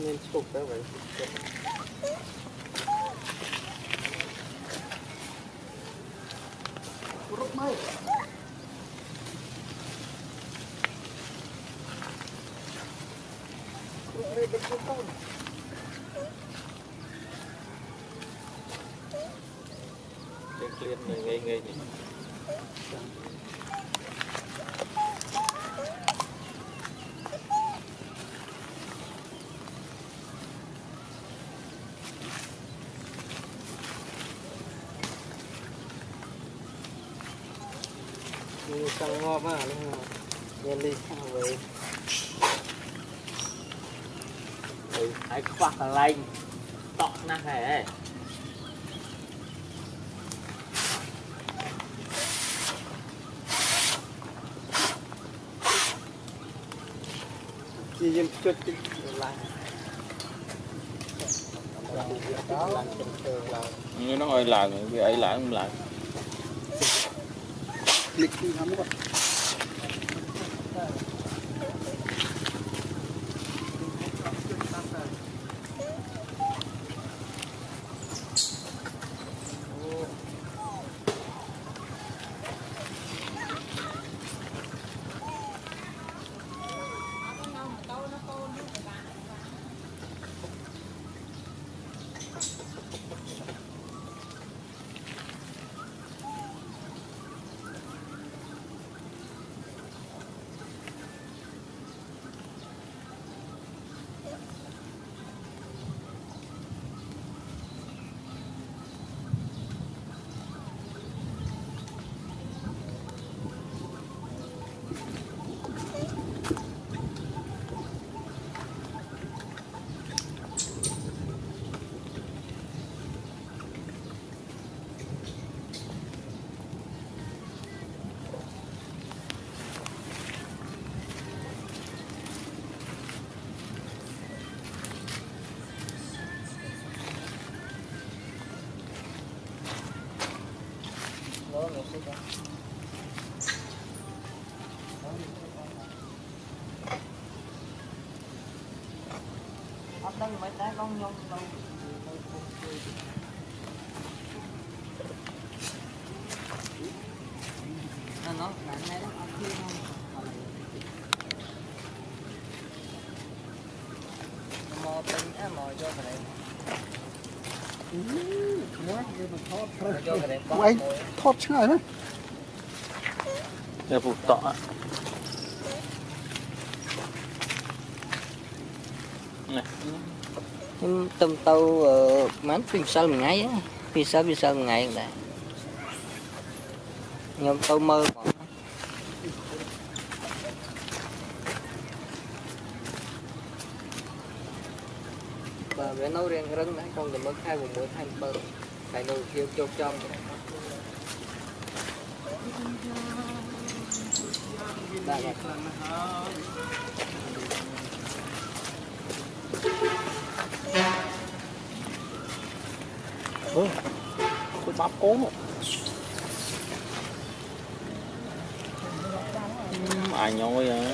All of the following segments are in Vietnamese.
Nên chụp đó vậy. Rút máy. Đây được không con? Cái clip này ngay ngay này. Sang ngon mà luôn đi về hãy khoác lạnh tọt na hề chỉ dùng chút lại như nó ơi làm cái ấy lại không làm lịch đi lắm quá. Đang mấy đá con nhông đâu. Nó bạn này nó ăn kia không? Mò tính á mò cho cái này. Anh thoát ngay đấy. để phục tọ này Tôm tàu mán phi sao mình ngay á, phi sao mình ngay này. Nhom tàu mơ mà. Bà bé nấu riêng rừng này con thì mới khai vùng mới thành bơ, phải nồi thiêu chốt trong. Đây này. tôi bắp cố ai nhoi à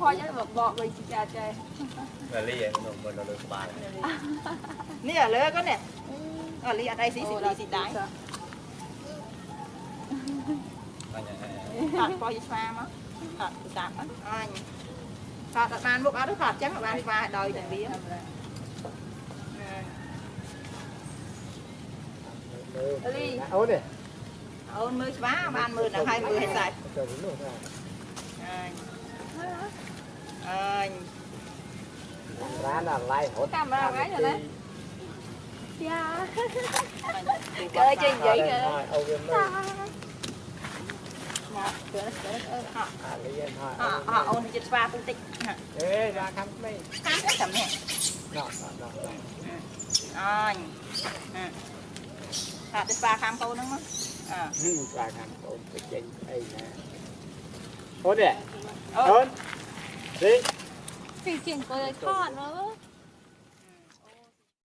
พอจะบอกเลยสิจ้าใจ là lý vậy mình được bài เนี่ยเลยก็เนี่ยเรียนได้สิสิได้ขาดพอจะมามั้งขาดสามมั้งขาดบานบุกเอาด้วยขาดจังบานมาดอยอย่างนี้เอาเนี่ย เอามือช้าบานมือนะให้มือให้ใส่ เจอหนูค่ะ ร้านอะไรหด Cầm ra cái rồi đấy. Dạ. Chơi chuyện vậy kìa. Âu Viên Mơ ôn chích pha phân tích ê ra khám mấy khám cái thầm nè đó chích pha khám câu nữaมั้ง ra khám câu cái chuyện đây nè hốt nè hốt đi Thì chuyện có lời thọt nữa.